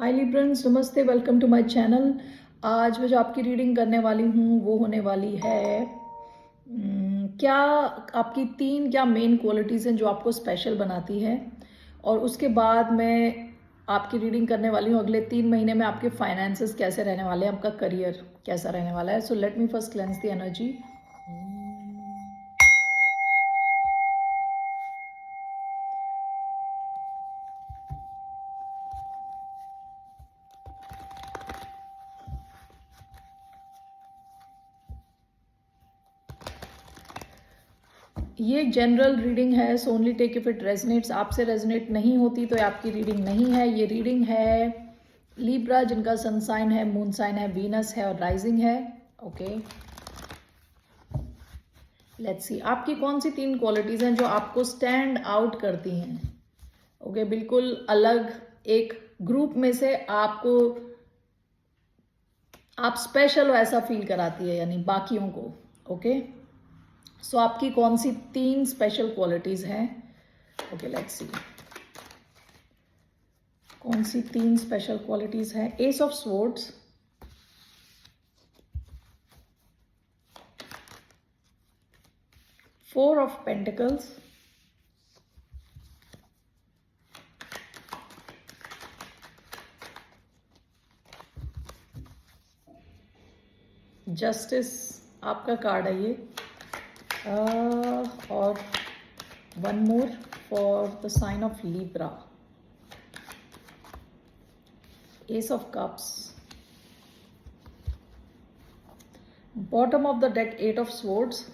हाय लिब्रन्स, नमस्ते, welcome to my channel. आज मैं जो आपकी रीडिंग करने वाली हूँ वो होने वाली है क्या आपकी 3 क्या मेन क्वालिटीज़ हैं जो आपको स्पेशल बनाती है। और उसके बाद मैं आपकी रीडिंग करने वाली हूँ अगले 3 महीने में आपके फाइनेंसेस कैसे रहने वाले हैं, आपका करियर कैसा रहने वाला है। So let me first cleanse the energy. ये एक जनरल रीडिंग है, so only take if it resonates. आपसे रेजनेट नहीं होती तो ये आपकी रीडिंग नहीं है। ये रीडिंग है लिब्रा जिनका सन साइन है, मून साइन है, वीनस है और राइजिंग है। ओके, लेट्स सी आपकी कौन सी 3 क्वालिटीज हैं जो आपको स्टैंड आउट करती हैं। ओके, बिल्कुल अलग एक ग्रुप में से आपको आप स्पेशल हो ऐसा फील कराती है, यानी बाकियों को। ओके, सो आपकी कौन सी 3 स्पेशल क्वालिटीज हैं। ओके, लेट्स सी कौन सी 3 स्पेशल क्वालिटीज हैं। Ace of swords, four of pentacles, justice आपका कार्ड है ये, और one more for the sign of Libra, ace of cups, bottom of the deck eight of swords.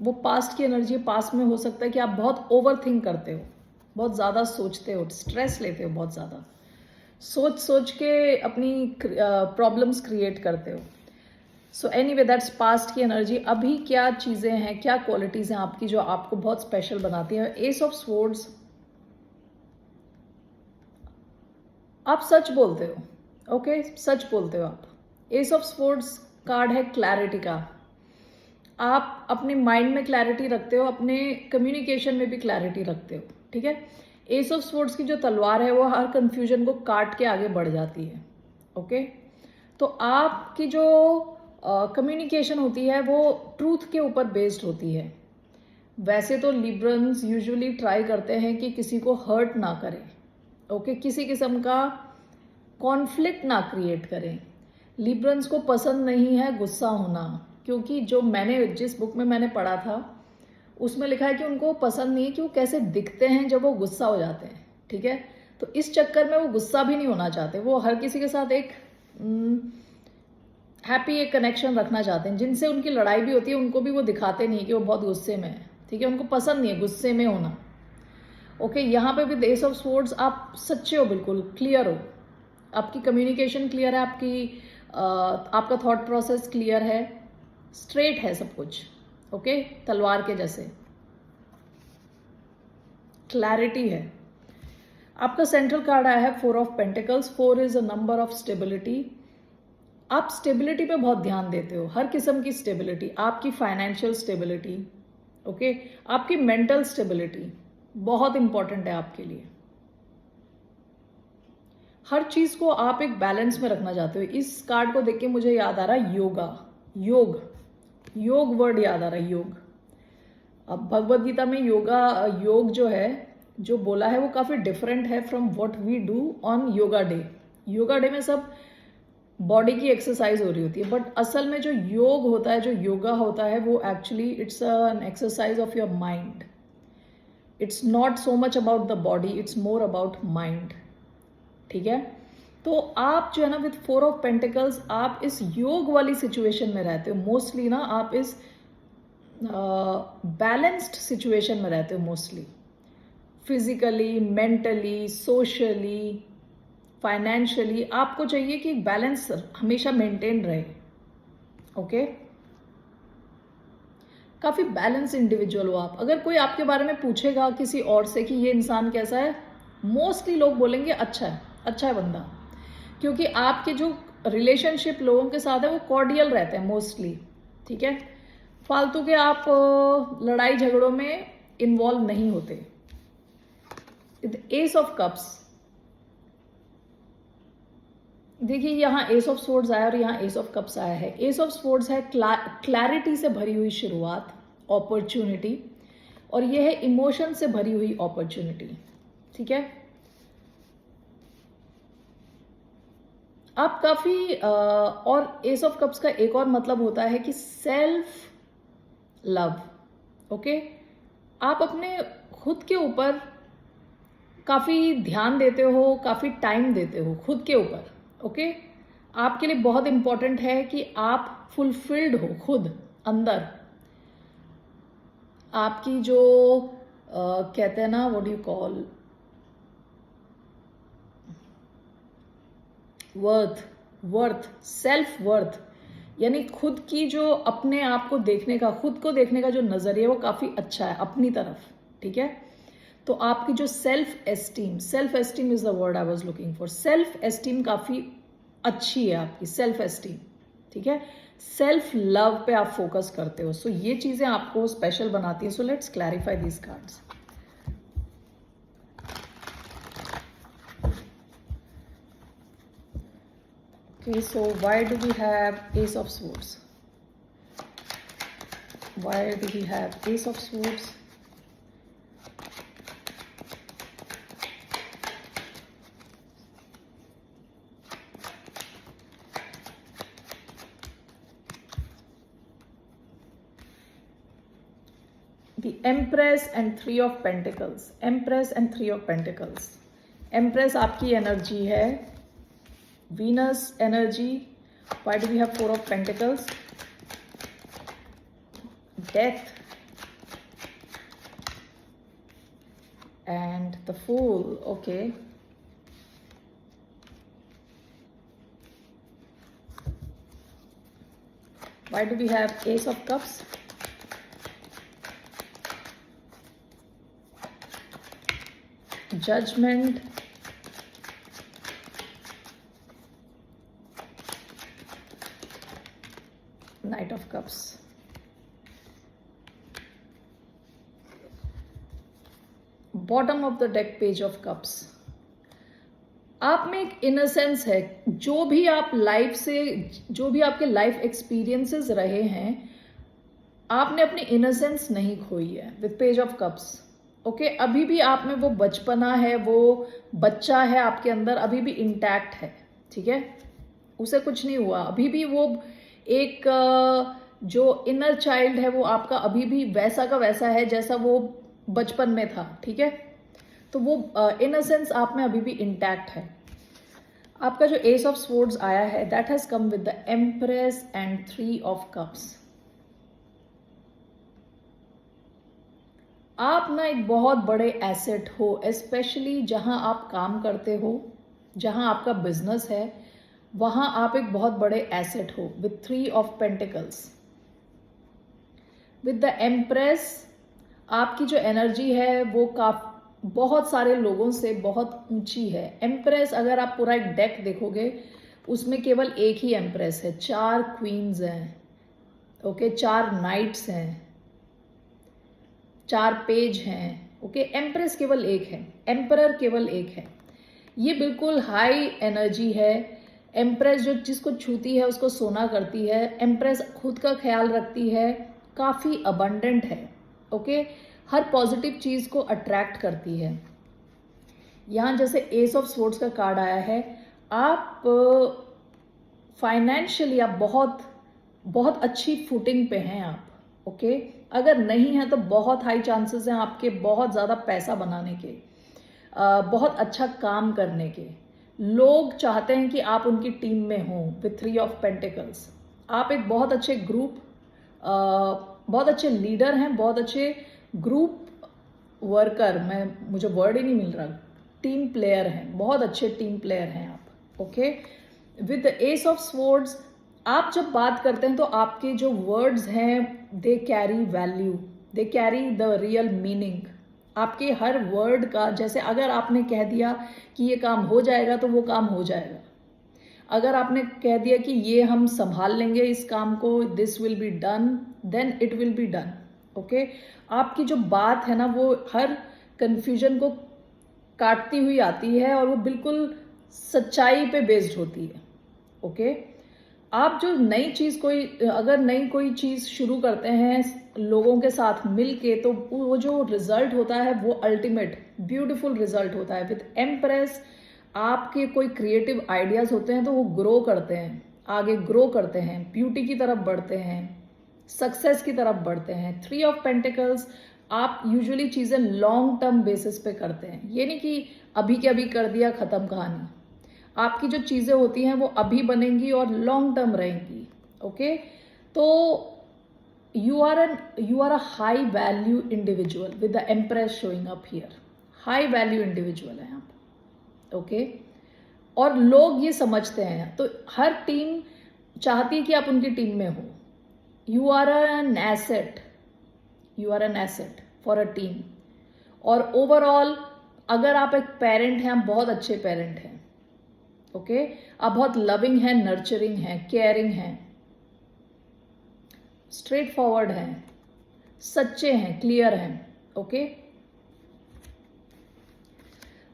वो past की energy है। पास्ट में हो सकता है कि आप बहुत ओवर थिंक करते हो, बहुत ज़्यादा सोचते हो, स्ट्रेस लेते हो, बहुत ज़्यादा सोच सोच के अपनी प्रॉब्लम्स क्रिएट करते हो। सो एनीवे दैट्स पास्ट की एनर्जी। अभी क्या चीज़ें हैं, क्या क्वालिटीज़ हैं आपकी जो आपको बहुत स्पेशल बनाती है। एस ऑफ स्वॉर्ड्स, आप सच बोलते हो। ओके, सच बोलते हो आप। एस ऑफ स्वॉर्ड्स कार्ड है क्लैरिटी का। आप अपने माइंड में क्लैरिटी रखते हो, अपने कम्युनिकेशन में भी क्लैरिटी रखते हो। ठीक है, एस ऑफ स्वॉर्ड्स की जो तलवार है वो हर कंफ्यूजन को काट के आगे बढ़ जाती है। ओके, तो आपकी जो कम्युनिकेशन होती है वो ट्रूथ के ऊपर बेस्ड होती है। वैसे तो लिब्रन्स यूजुअली ट्राई करते हैं कि किसी को हर्ट ना करें। ओके, किसी किस्म का कॉन्फ्लिक्ट ना क्रिएट करें। लिब्रन्स को पसंद नहीं है गुस्सा होना, क्योंकि जो मैंने जिस बुक में मैंने पढ़ा था उसमें लिखा है कि उनको पसंद नहीं है कि वो कैसे दिखते हैं जब वो गुस्सा हो जाते हैं। ठीक है, तो इस चक्कर में वो गुस्सा भी नहीं होना चाहते। वो हर किसी के साथ एक हैप्पी एक कनेक्शन रखना चाहते हैं। जिनसे उनकी लड़ाई भी होती है उनको भी वो दिखाते नहीं कि वो बहुत गुस्से में है। ठीक है, उनको पसंद नहीं है गुस्से में होना। ओके, यहाँ पे भी एस ऑफ स्वॉर्ड्स, आप सच्चे हो, बिल्कुल क्लियर हो, आपकी कम्युनिकेशन क्लियर है, आपका थॉट प्रोसेस क्लियर है, स्ट्रेट है सब कुछ। ओके, तलवार के जैसे क्लैरिटी है। आपका सेंट्रल कार्ड आया है four of pentacles. 4 is a number of stability. आप स्टेबिलिटी पे बहुत ध्यान देते हो, हर किस्म की स्टेबिलिटी, आपकी फाइनेंशियल स्टेबिलिटी, ओके, आपकी मेंटल स्टेबिलिटी बहुत इंपॉर्टेंट है आपके लिए। हर चीज को आप एक बैलेंस में रखना चाहते हो। इस कार्ड को देख के मुझे याद आ रहा है योगा, योग, योग वर्ड याद आ रहा है, योग। अब भगवत गीता में योगा, योग जो है, जो बोला है वो काफी डिफरेंट है from what we do on yoga day. Yoga day में सब बॉडी की एक्सरसाइज हो रही होती है, बट असल में जो योग होता है, जो योगा होता है, वो actually it's an exercise of your mind. It's not so much about the body, it's more about mind. ठीक है, तो आप जो है ना विथ 4 ऑफ पेंटिकल्स, आप इस योग वाली सिचुएशन में रहते हो मोस्टली ना। आप इस बैलेंस्ड सिचुएशन में रहते हो mostly, physically, mentally, socially, financially. आपको चाहिए कि बैलेंस हमेशा मेंटेन रहे। ओके, काफी बैलेंस इंडिविजुअल हो आप। अगर कोई आपके बारे में पूछेगा किसी और से कि ये इंसान कैसा है, मोस्टली लोग बोलेंगे अच्छा है बंदा, क्योंकि आपके जो रिलेशनशिप लोगों के साथ है वो कॉर्डियल रहते हैं मोस्टली। ठीक है, फालतू के आप लड़ाई झगड़ों में इन्वॉल्व नहीं होते। एस ऑफ कप्स, देखिए यहाँ एस ऑफ स्वॉर्ड्स आया और यहाँ एस ऑफ कप्स आया है। एस ऑफ स्वॉर्ड्स है क्लैरिटी से भरी हुई शुरुआत, अपॉर्चुनिटी, और यह है इमोशन से भरी हुई अपॉर्चुनिटी। ठीक है, आप काफी और एस ऑफ कप्स का एक और मतलब होता है कि सेल्फ लव। ओके, आप अपने खुद के ऊपर काफी ध्यान देते हो, काफी टाइम देते हो खुद के ऊपर। ओके, आपके लिए बहुत इंपॉर्टेंट है कि आप फुलफिल्ड हो खुद अंदर। आपकी जो कहते हैं ना, what do you call, worth, self worth, यानी खुद की जो अपने आप को देखने का, खुद को देखने का जो नजरिया, वो काफी अच्छा है अपनी तरफ। ठीक है, तो आपकी जो self esteem is the word I was looking for. Self esteem काफी अच्छी है आपकी, सेल्फ एस्टीम। ठीक है, सेल्फ लव पे आप फोकस करते हो। सो ये चीजें आपको स्पेशल बनाती हैं। So let's clarify these cards. Okay, so why do we have Ace of Swords? Why do we have Ace of Swords? The Empress and Three of Pentacles. Empress and Three of Pentacles. Empress आपकी energy है, Venus energy. Why do we have Four of Pentacles? Death and the Fool. Okay, why do we have Ace of Cups? Judgment, Knight of Cups. Bottom of the deck, Page of Cups. आप में एक innocence है। जो भी आप life से, जो भी आपके लाइफ एक्सपीरियंसेस रहे हैं, आपने अपनी इनोसेंस नहीं खोई है with page of cups. Okay, अभी भी आप में वो बचपना है, वो बच्चा है आपके अंदर, अभी भी इंटैक्ट है। ठीक है, उसे कुछ नहीं हुआ, अभी भी वो एक जो इनर चाइल्ड है वो आपका अभी भी वैसा का वैसा है जैसा वो बचपन में था। ठीक है, तो वो इनोसेंस आप में अभी भी इंटैक्ट है। आपका जो एस ऑफ स्वॉर्ड्स आया है, that has come with the empress and three of cups. आप ना एक बहुत बड़े एसेट हो, स्पेशली जहां आप काम करते हो, जहां आपका बिजनेस है, वहां आप एक बहुत बड़े एसेट हो with three of pentacles. With the empress आपकी जो एनर्जी है वो बहुत सारे लोगों से बहुत ऊंची है। एम्प्रेस, अगर आप पूरा एक डेक देखोगे, उसमें केवल एक ही एम्प्रेस है, 4 क्वींस हैं। ओके, 4 नाइट्स हैं, 4 पेज हैं। ओके, एम्प्रेस केवल एक है, एम्परर केवल एक है। ये बिल्कुल हाई एनर्जी है। एम्प्रेस जो जिसको छूती है उसको सोना करती है। एम्प्रेस खुद का ख्याल रखती है, काफ़ी अबंडेंट है। ओके, हर पॉजिटिव चीज़ को अट्रैक्ट करती है। यहाँ जैसे एस ऑफ स्वॉर्ड्स का कार्ड आया है, आप फाइनेंशियली आप बहुत बहुत अच्छी फुटिंग पे हैं आप। ओके, अगर नहीं है तो बहुत हाई चांसेस हैं आपके बहुत ज़्यादा पैसा बनाने के, बहुत अच्छा काम करने के। लोग चाहते हैं कि आप उनकी टीम में हों विथ थ्री ऑफ पेंटिकल्स। आप एक बहुत अच्छे ग्रुप, बहुत अच्छे लीडर हैं, बहुत अच्छे ग्रुप वर्कर, मुझे वर्ड ही नहीं मिल रहा, टीम प्लेयर हैं, बहुत अच्छे टीम प्लेयर हैं आप। Okay, with the S of swords आप जब बात करते हैं तो आपके जो वर्ड्स हैं they carry value, they carry the real meaning. आपके हर वर्ड का, जैसे अगर आपने कह दिया कि ये काम हो जाएगा तो वो काम हो जाएगा। अगर आपने कह दिया कि ये हम संभाल लेंगे इस काम को, this will be done, then it will be done. Okay, आपकी जो बात है ना वो हर कंफ्यूजन को काटती हुई आती है और वो बिल्कुल सच्चाई पे बेस्ड होती है। ओके, आप जो नई चीज अगर नई कोई चीज शुरू करते हैं लोगों के साथ मिलके, तो वो जो रिजल्ट होता है वो अल्टीमेट ब्यूटीफुल रिजल्ट होता है। विद एम्प्रेस आपके कोई क्रिएटिव आइडियाज होते हैं तो वो ग्रो करते हैं, आगे ग्रो करते हैं, ब्यूटी की तरफ बढ़ते हैं, सक्सेस की तरफ बढ़ते हैं। 3 ऑफ पेंटिकल्स, आप यूजुअली चीजें लॉन्ग टर्म बेसिस पे करते हैं, ये नहीं कि अभी के अभी कर दिया खत्म कहानी। आपकी जो चीजें होती हैं वो अभी बनेंगी और लॉन्ग टर्म रहेंगी। ओके, तो you are a high value individual with the empress showing up here. High value individual है आप। ओके, और लोग ये समझते हैं, तो हर टीम चाहती है कि आप उनकी टीम में हो। You are an asset, you are an asset for a team. और ओवरऑल अगर आप एक पेरेंट हैं, आप बहुत अच्छे पेरेंट हैं। ओके, आप बहुत लविंग हैं, नर्चरिंग हैं, केयरिंग हैं, स्ट्रेट फॉरवर्ड हैं, सच्चे हैं, क्लियर हैं। ओके,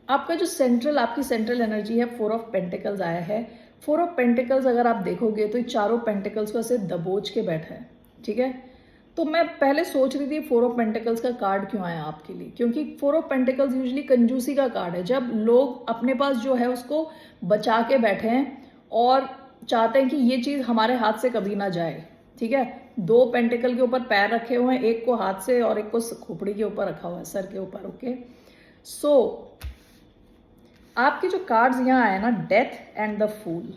आपका जो आपकी सेंट्रल एनर्जी है, 4 ऑफ पेंटिकल्स आया है। 4 ऑफ पेंटिकल्स अगर आप देखोगे तो ये चारों पेंटिकल्स को ऐसे दबोच के बैठा है। ठीक है, तो मैं पहले सोच रही थी 4 ऑफ पेंटिकल्स का कार्ड क्यों आया आपके लिए, क्योंकि 4 ऑफ पेंटिकल्स यूजुअली कंजूसी का कार्ड है, जब लोग अपने पास जो है उसको बचा के बैठे हैं और चाहते हैं कि ये चीज हमारे हाथ से कभी ना जाए। ठीक है, 2 पेंटिकल के ऊपर पैर रखे हुए हैं, एक को हाथ से और एक को खोपड़ी के ऊपर रखा हुआ है, सर के ऊपर। ओके, सो आपके जो कार्ड्स यहां आए ना, डेथ एंड द फूल।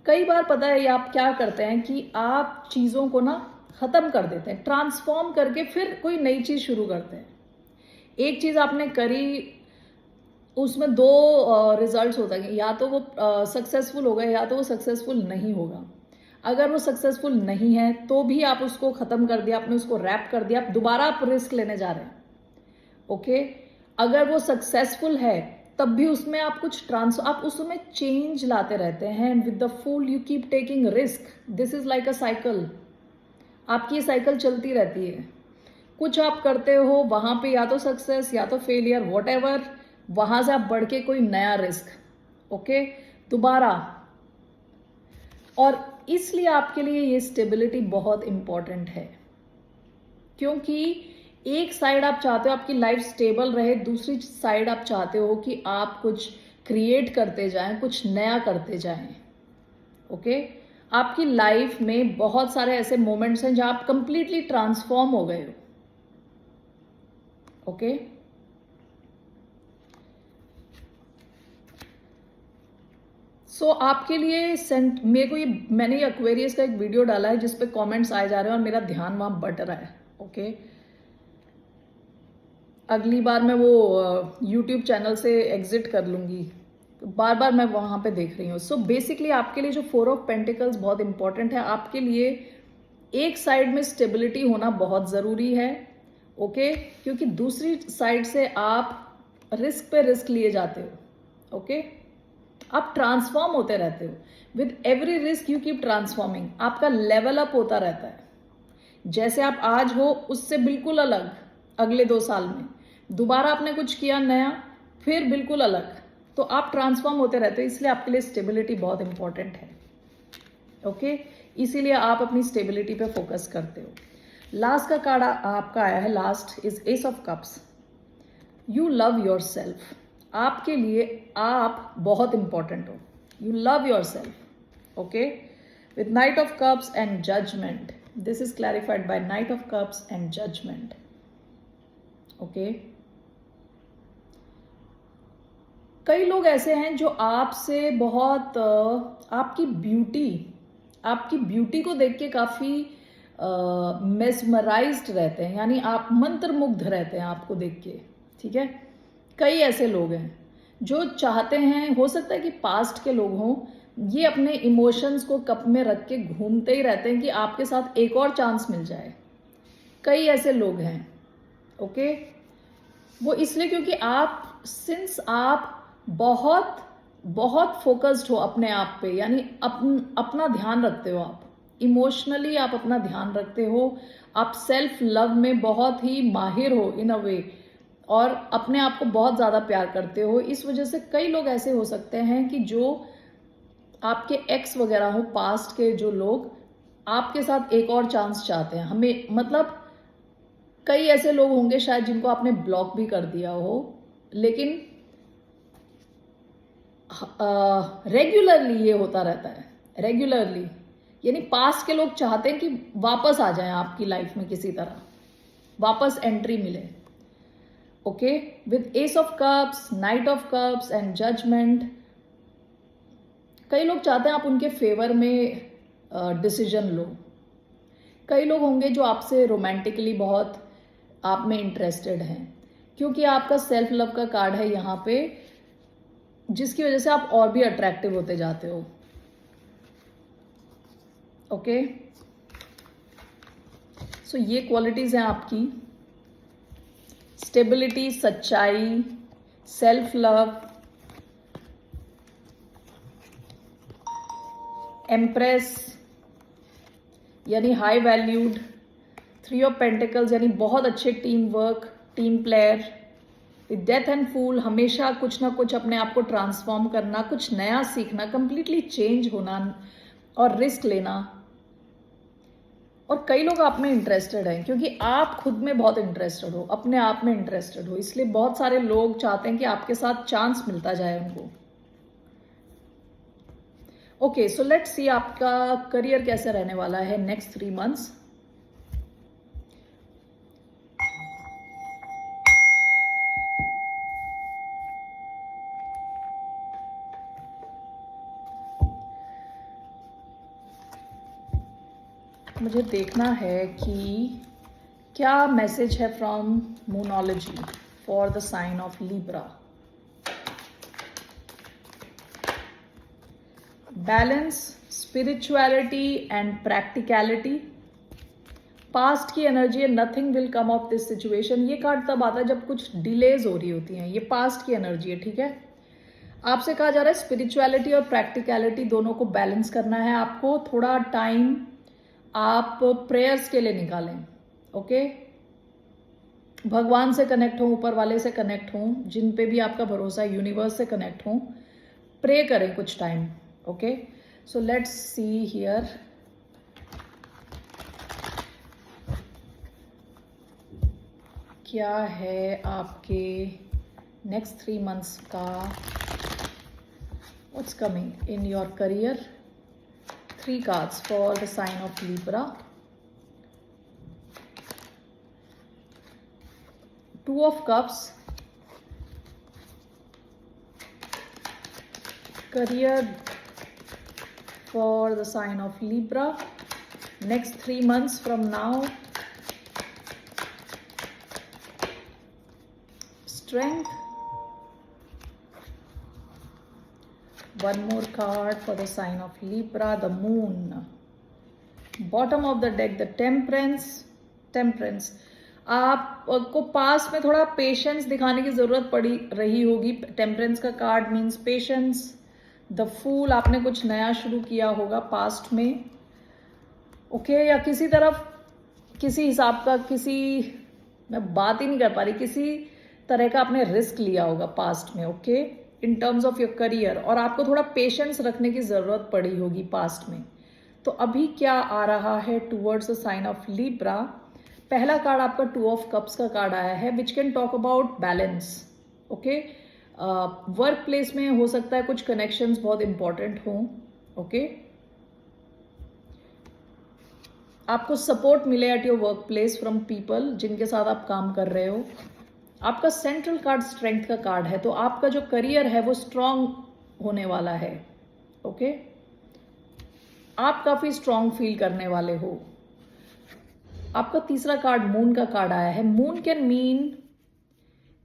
कई बार पता है ये आप क्या करते हैं कि आप चीजों को ना खत्म कर देते हैं, ट्रांसफॉर्म करके फिर कोई नई चीज शुरू करते हैं। एक चीज आपने करी, उसमें 2 रिजल्ट्स होता है, या तो वो सक्सेसफुल होगा या तो वो सक्सेसफुल नहीं होगा। अगर वो सक्सेसफुल नहीं है तो भी आप उसको खत्म कर दिया, आपने उसको रैप कर दिया, आप दोबारा आप रिस्क लेने जा रहे हैं। ओके, अगर वो सक्सेसफुल है तब भी उसमें आप आप उसमें चेंज लाते रहते हैं। And with the fool you keep taking risk. This is like a cycle, आपकी ये साइकिल चलती रहती है। कुछ आप करते हो, वहां पे या तो सक्सेस या तो फेलियर, वॉट एवर, वहां से आप बढ़ के कोई नया रिस्क। ओके, दोबारा। और इसलिए आपके लिए ये स्टेबिलिटी बहुत इंपॉर्टेंट है, क्योंकि एक साइड आप चाहते हो आपकी लाइफ स्टेबल रहे, दूसरी साइड आप चाहते हो कि आप कुछ क्रिएट करते जाएं, कुछ नया करते जाएं। ओके, आपकी लाइफ में बहुत सारे ऐसे मोमेंट्स हैं जहां आप कंप्लीटली ट्रांसफॉर्म हो गए हो। ओके, सो आपके लिए मैंने ये एक्वेरियस का एक वीडियो डाला है जिसपे कमेंट्स आए जा रहे हैं और मेरा ध्यान वहां बट रहा है। ओके, अगली बार मैं वो यूट्यूब चैनल से एग्जिट कर लूंगी, तो बार बार मैं वहां पे देख रही हूँ। सो बेसिकली आपके लिए जो 4 ऑफ पेंटिकल्स बहुत इंपॉर्टेंट है। आपके लिए एक साइड में स्टेबिलिटी होना बहुत जरूरी है। ओके, क्योंकि दूसरी साइड से आप रिस्क पे रिस्क लिए जाते हो। ओके, आप ट्रांसफॉर्म होते रहते हो। With every risk you keep transforming, आपका लेवल अप होता रहता है। जैसे आप आज हो उससे बिल्कुल अलग अगले 2 साल में, दोबारा आपने कुछ किया नया, फिर बिल्कुल अलग, तो आप ट्रांसफॉर्म होते रहते हो। इसलिए आपके लिए स्टेबिलिटी बहुत इंपॉर्टेंट है। ओके, इसीलिए आप अपनी स्टेबिलिटी पे फोकस करते हो। लास्ट का कार्ड आपका आया है, last is ace of cups. You love yourself. आपके लिए आप बहुत इंपॉर्टेंट हो, you love yourself. Okay, with knight of cups and judgement, this is clarified by knight of cups and judgement. Okay, कई लोग ऐसे हैं जो आपसे बहुत आपकी ब्यूटी को देख के काफी मेस्मराइज्ड रहते हैं, यानी आप मंत्रमुग्ध रहते हैं आपको देख के। ठीक है, कई ऐसे लोग हैं जो चाहते हैं, हो सकता है कि पास्ट के लोग हों, ये अपने इमोशंस को कप में रख के घूमते ही रहते हैं कि आपके साथ एक और चांस मिल जाए। कई ऐसे लोग हैं। ओके, वो इसलिए क्योंकि आप बहुत बहुत फोकस्ड हो अपने आप पे, यानी अपना ध्यान रखते हो, आप इमोशनली आप अपना ध्यान रखते हो, आप सेल्फ लव में बहुत ही माहिर हो इन अ वे, और अपने आप को बहुत ज़्यादा प्यार करते हो। इस वजह से कई लोग ऐसे हो सकते हैं कि जो आपके एक्स वगैरह हो, पास्ट के जो लोग आपके साथ एक और चांस चाहते हैं। हमें मतलब कई ऐसे लोग होंगे शायद जिनको आपने ब्लॉक भी कर दिया हो, लेकिन रेगुलरली ये होता रहता है। रेगुलरली यानी पास्ट के लोग चाहते हैं कि वापस आ जाएं आपकी लाइफ में, किसी तरह वापस एंट्री मिले। Okay, with ace of cups, knight of cups and judgement, कई लोग चाहते हैं आप उनके फेवर में डिसीजन लो। कई लोग होंगे जो आपसे रोमांटिकली बहुत आप में इंटरेस्टेड हैं, क्योंकि आपका सेल्फ लव का कार्ड है यहाँ पे, जिसकी वजह से आप और भी अट्रैक्टिव होते जाते हो। ओके, सो ये क्वालिटीज हैं आपकी: स्टेबिलिटी, सच्चाई, सेल्फ लव, एम्प्रेस यानी हाई वैल्यूड, 3 ऑफ पेंटिकल्स यानी बहुत अच्छे team work, team player, with death and fool हमेशा कुछ ना कुछ अपने आप को ट्रांसफॉर्म करना, कुछ नया सीखना, कंप्लीटली चेंज होना और रिस्क लेना। और कई लोग आप में इंटरेस्टेड हैं क्योंकि आप खुद में बहुत इंटरेस्टेड हो, अपने आप में इंटरेस्टेड हो, इसलिए बहुत सारे लोग चाहते हैं कि आपके साथ चांस मिलता जाए उनको। ओके, सो लेट्स सी आपका करियर कैसे रहने वाला है नेक्स्ट 3 मंथ्स। मुझे देखना है कि क्या मैसेज है from moonology for the sign of Libra. Balance, spirituality and practicality. Past की एनर्जी है, nothing will come of this situation. ये कार्ड तब आता है जब कुछ डिलेज हो रही होती हैं। ये पास्ट की एनर्जी है, ठीक है। आपसे कहा जा रहा है स्पिरिचुअलिटी और प्रैक्टिकलिटी दोनों को बैलेंस करना है आपको। थोड़ा टाइम आप प्रेयर्स के लिए निकालें। ओके, भगवान से कनेक्ट हो, ऊपर वाले से कनेक्ट हो, जिन पे भी आपका भरोसा है, यूनिवर्स से कनेक्ट हो, प्रे करें कुछ time. Okay, so let's see here. क्या है आपके नेक्स्ट 3 मंथ्स का, what's coming in your career. 3 cards for the sign of Libra. 2 of Cups, career for the sign of Libra next 3 months from now. Strength. One more card for the sign of Libra, the Moon. Bottom of the deck, the Temperance. Temperance. आपको पास में थोड़ा patience दिखाने की जरूरत पड़ी रही होगी। Temperance का card means patience. The fool, आपने कुछ नया शुरू किया होगा पास्ट में। ओके, या किसी तरफ किसी हिसाब का मैं बात ही नहीं कर पा रही, किसी तरह का आपने रिस्क लिया होगा पास्ट में। Okay, in terms of your career, और आपको थोड़ा पेशेंस रखने की जरूरत पड़ी होगी पास्ट में। तो अभी क्या आ रहा है towards the sign of Libra. पहला कार्ड आपका 2 ऑफ कप्स का कार्ड आया है, which can talk about balance. Okay, workplace में हो सकता है कुछ कनेक्शंस बहुत इंपॉर्टेंट हों। ओके, आपको सपोर्ट मिले at your work place from people जिनके साथ आप काम कर रहे हो। आपका सेंट्रल कार्ड स्ट्रेंथ का कार्ड है, तो आपका जो करियर है वो स्ट्रांग होने वाला है। ओके, आप काफी स्ट्रांग फील करने वाले हो। आपका तीसरा कार्ड मून का कार्ड आया है। मून कैन मीन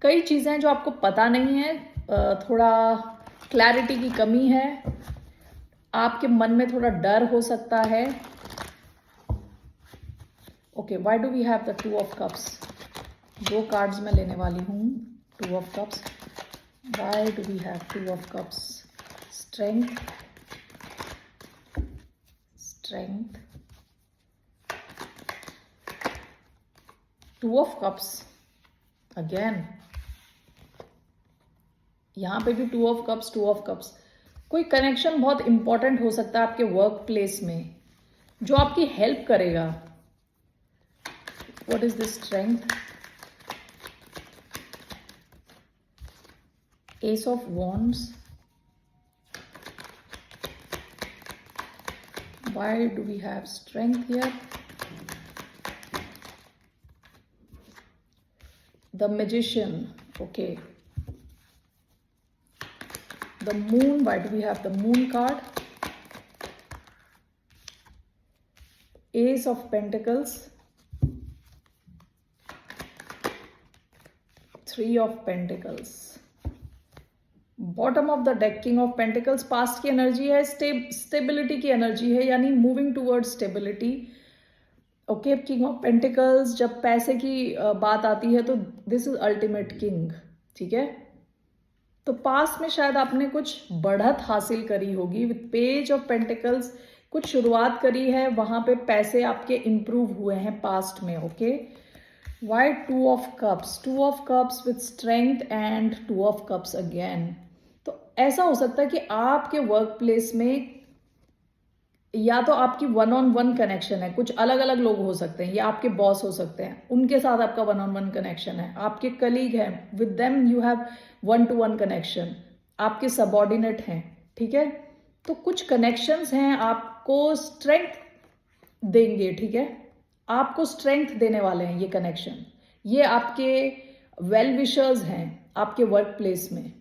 कई चीजें जो आपको पता नहीं है, थोड़ा क्लैरिटी की कमी है, आपके मन में थोड़ा डर हो सकता है। Okay, why do we have the 2 of cups. 2 cards मैं लेने वाली हूँ। 2 of cups, why do we have 2 of cups. Strength, strength, 2 of cups again, यहाँ पे भी 2 ऑफ कप्स, 2 ऑफ कप्स। कोई कनेक्शन बहुत इंपॉर्टेंट हो सकता है आपके वर्क प्लेस में जो आपकी हेल्प करेगा। What is this strength? Ace of wands. Why do we have strength here? The magician, okay. The moon, why do we have the moon card? Ace of Pentacles, 3 of Pentacles, bottom of the deck king of pentacles. Past की energy है, stability की energy है, यानी moving toward stability. Okay, king of pentacles जब पैसे की बात आती है तो दिस इज अल्टीमेट किंग, ठीक है। तो पास्ट में शायद आपने कुछ बढ़त हासिल करी होगी विद पेज ऑफ पेंटिकल्स। कुछ शुरुआत करी है, वहां पे पैसे आपके इंप्रूव हुए हैं पास्ट में। Okay, why 2 of cups? 2 of cups with strength and 2 of cups again. तो ऐसा हो सकता है कि आपके वर्क प्लेस में या तो आपकी 1-on-1 कनेक्शन है, कुछ अलग अलग लोग हो सकते हैं, या आपके बॉस हो सकते हैं, उनके साथ आपका 1-on-1 कनेक्शन है। आपके कलीग हैं, with them you have 1-to-1 connection. आपके सबॉर्डिनेट हैं, ठीक है। तो कुछ कनेक्शंस हैं आपको स्ट्रेंथ देंगे, ठीक है। आपको स्ट्रेंथ देने वाले हैं ये कनेक्शन। ये आपके वेल विशर्स हैं आपके वर्क प्लेस में।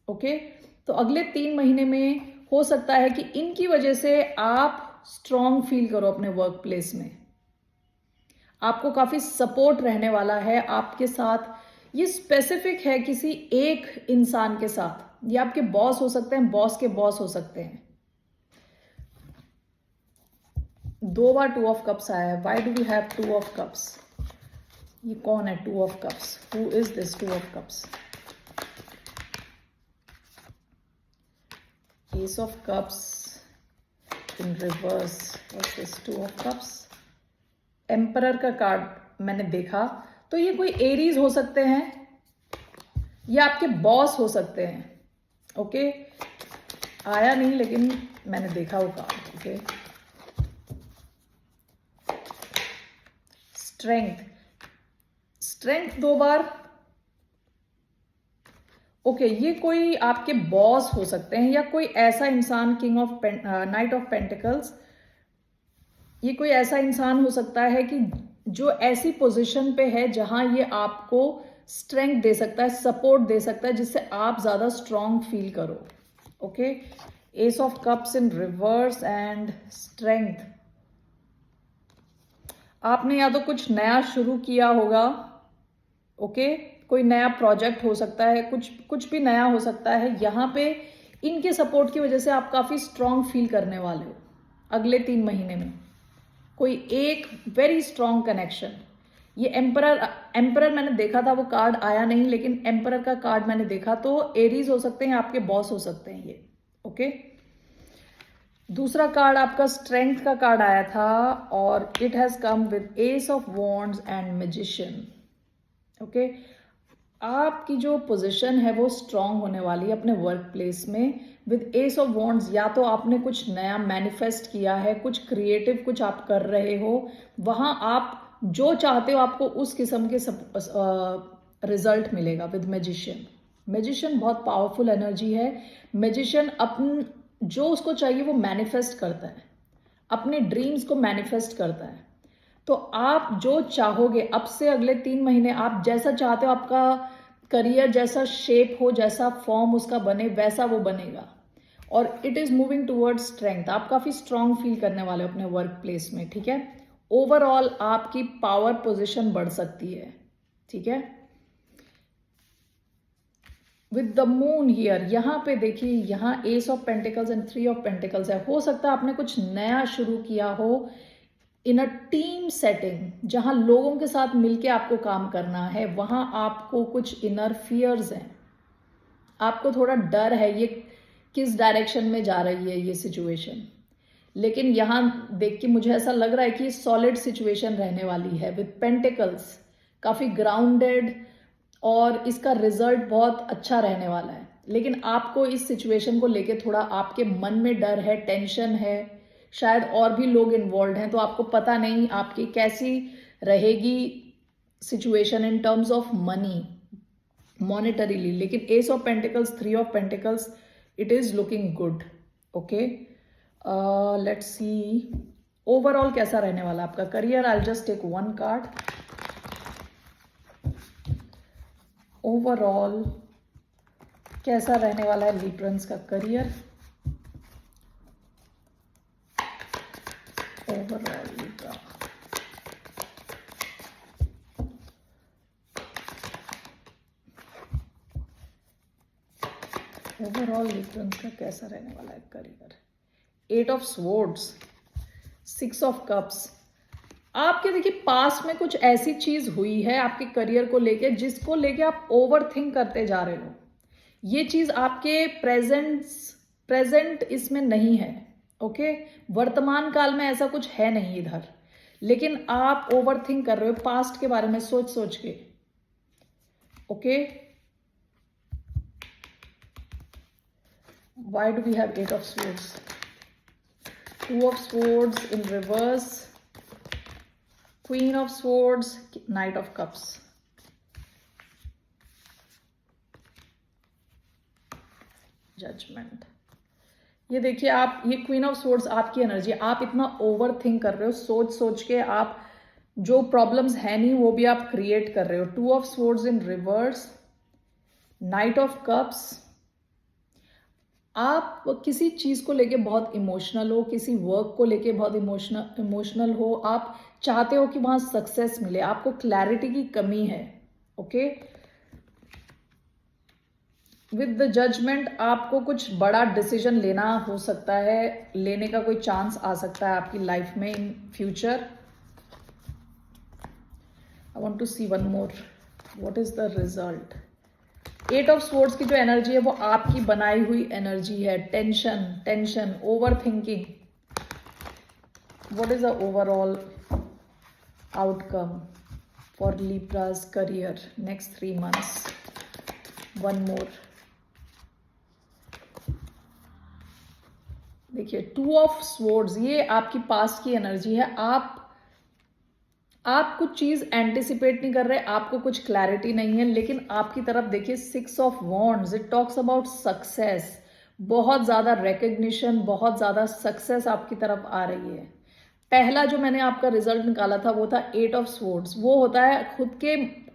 ओके, तो अगले 3 महीने में हो सकता है कि इनकी वजह से आप स्ट्रॉन्ग फील करो अपने वर्क प्लेस में। आपको काफी सपोर्ट रहने वाला है आपके साथ। ये स्पेसिफिक है किसी एक इंसान के साथ। ये आपके बॉस हो सकते हैं, बॉस के बॉस हो सकते हैं। 2 बार 2 ऑफ कप्स आया है। Why do we have 2 of cups? ये कौन है 2 of cups? Who is this 2 of cups? Ace of Cups in reverse. What's this? 2 of Cups. Emperor का कार्ड मैंने देखा, तो ये कोई एरीज हो सकते हैं या आपके बॉस हो सकते हैं। ओके, आया नहीं लेकिन मैंने देखा वो कार्ड। ओके, स्ट्रेंथ, स्ट्रेंथ 2 बार। ओके, ये कोई आपके बॉस हो सकते हैं या कोई ऐसा इंसान, king of night of pentacles. ये कोई ऐसा इंसान हो सकता है कि जो ऐसी पोजीशन पे है जहां ये आपको स्ट्रेंथ दे सकता है, सपोर्ट दे सकता है, जिससे आप ज्यादा स्ट्रांग फील करो। Okay, S of cups in reverse and strength. आपने या तो कुछ नया शुरू किया होगा। ओके, कोई नया प्रोजेक्ट हो सकता है, कुछ भी नया हो सकता है। यहाँ पे इनके सपोर्ट की वजह से आप काफी स्ट्रांग फील करने वाले हो अगले 3 महीने में। कोई एक वेरी स्ट्रांग कनेक्शन। ये एम्परर मैंने देखा था, वो कार्ड आया नहीं, लेकिन एम्परर का कार्ड मैंने देखा। तो एरीज हो सकते हैं, आपके बॉस हो सकते हैं ये। ओके, दूसरा कार्ड आपका स्ट्रेंथ का कार्ड आया था और it has come with ace of wands and magician. Okay, आपकी जो पोजीशन है वो स्ट्रांग होने वाली है अपने वर्क प्लेस में विद एस ऑफ वॉन्ड्स। या तो आपने कुछ नया मैनिफेस्ट किया है, कुछ क्रिएटिव कुछ आप कर रहे हो, वहां आप जो चाहते हो आपको उस किस्म के रिजल्ट मिलेगा विद मैजिशियन। मैजिशियन बहुत पावरफुल एनर्जी है। मैजिशियन अपन जो उसको चाहिए वो मैनिफेस्ट करता है, अपने ड्रीम्स को मैनिफेस्ट करता है। तो आप जो चाहोगे अब से अगले 3 महीने, आप जैसा चाहते हो आपका करियर जैसा शेप हो, जैसा फॉर्म उसका बने, वैसा वो बनेगा। और it is moving towards strength. आप काफी स्ट्रांग फील करने वाले हो अपने वर्क प्लेस में, ठीक है। ओवरऑल आपकी पावर पोजीशन बढ़ सकती है, ठीक है। विद द मून हियर, यहां पे देखिए, यहां S of pentacles and 3 of pentacles है। हो सकता है आपने कुछ नया शुरू किया हो इन अ टीम सेटिंग, जहां लोगों के साथ मिलके आपको काम करना है। वहां आपको कुछ इनर फियर्स हैं, आपको थोड़ा डर है ये किस डायरेक्शन में जा रही है ये सिचुएशन। लेकिन यहां देख के मुझे ऐसा लग रहा है कि सॉलिड सिचुएशन रहने वाली है विद पेंटिकल्स, काफी ग्राउंडेड, और इसका रिजल्ट बहुत अच्छा रहने वाला है। लेकिन आपको इस सिचुएशन को लेके थोड़ा आपके मन में डर है, टेंशन है, शायद और भी लोग इन्वॉल्व हैं, तो आपको पता नहीं आपकी कैसी रहेगी situation in terms of money, monetarily. लेकिन ace of pentacles, three of pentacles, it is looking good. Okay, let's see overall कैसा रहने वाला आपका career. I just take one card. Overall कैसा रहने वाला है लिब्रन्स का career. Overall Libra, overall Librans का कैसा रहने वाला है career. Eight of swords, six of cups. आपके देखिए पास्ट में कुछ ऐसी चीज हुई है आपके करियर को लेके जिसको लेके आप ओवर थिंक करते जा रहे हो। ये चीज आपके प्रेजेंट इसमें नहीं है। ओके, वर्तमान काल में ऐसा कुछ है नहीं इधर, लेकिन आप ओवर थिंक कर रहे हो पास्ट के बारे में सोच सोच के। Okay, why do we have eight of swords, two of swords in reverse, queen of swords, knight of cups. Judgement. ये देखिए आप, ये क्वीन ऑफ स्वॉर्ड्स आपकी एनर्जी, आप इतना ओवर थिंक कर रहे हो, सोच सोच के आप जो प्रॉब्लम्स है नहीं वो भी आप क्रिएट कर रहे हो। To of swords in reverse, night of cups. आप किसी चीज को लेके बहुत इमोशनल हो, किसी वर्क को लेके बहुत इमोशनल हो, आप चाहते हो कि वहां सक्सेस मिले, आपको क्लैरिटी की कमी है। ओके, विद द जजमेंट आपको कुछ बड़ा डिसीजन लेना हो सकता है, लेने का कोई चांस आ सकता है आपकी लाइफ में in future. I want to see one more, what is the result. Eight of swords की जो एनर्जी है वो आपकी बनाई हुई एनर्जी है। Tension, over thinking. What is the overall outcome for Libra's career next 3 months। One more. देखिए two of swords, ये आपकी पास्ट की एनर्जी है। आप कुछ चीज एंटिसिपेट नहीं कर रहे, आपको कुछ क्लैरिटी नहीं है, लेकिन आपकी तरफ देखिए six of wands, it talks about success. बहुत ज्यादा रिकग्निशन, बहुत ज्यादा सक्सेस आपकी तरफ आ रही है। पहला जो मैंने आपका रिजल्ट निकाला था वो था एट ऑफ स्वॉर्ड्स। वो होता है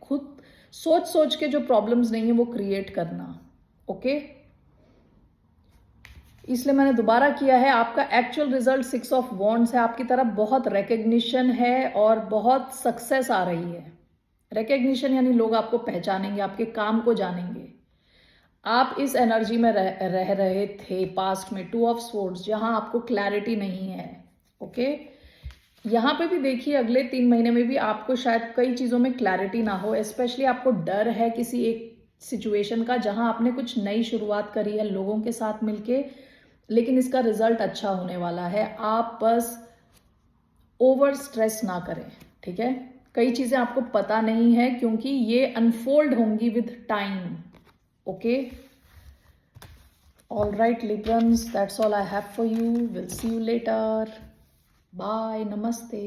खुद सोच सोच के जो प्रॉब्लम्स नहीं है वो क्रिएट करना। ओके, इसलिए मैंने दोबारा किया है। आपका actual result six of wands है। आपकी तरफ बहुत रिकग्निशन है और बहुत सक्सेस आ रही है। रिकग्निशन यानी लोग आपको पहचानेंगे, आपके काम को जानेंगे। आप इस एनर्जी में रह रहे थे पास्ट में, टू ऑफ स्वॉर्ड्स, जहां आपको क्लैरिटी नहीं है। ओके, यहाँ पे भी देखिए अगले 3 महीने में भी आपको शायद कई चीजों में क्लैरिटी ना हो। स्पेशली आपको डर है किसी एक सिचुएशन का जहां आपने कुछ नई शुरुआत करी है लोगों के साथ मिलके, लेकिन इसका रिजल्ट अच्छा होने वाला है। आप बस ओवर स्ट्रेस ना करें, ठीक है। कई चीजें आपको पता नहीं है क्योंकि ये अनफोल्ड होंगी with time. Okay, all right Librans, that's all I have for you. Will see you later. Bye, नमस्ते।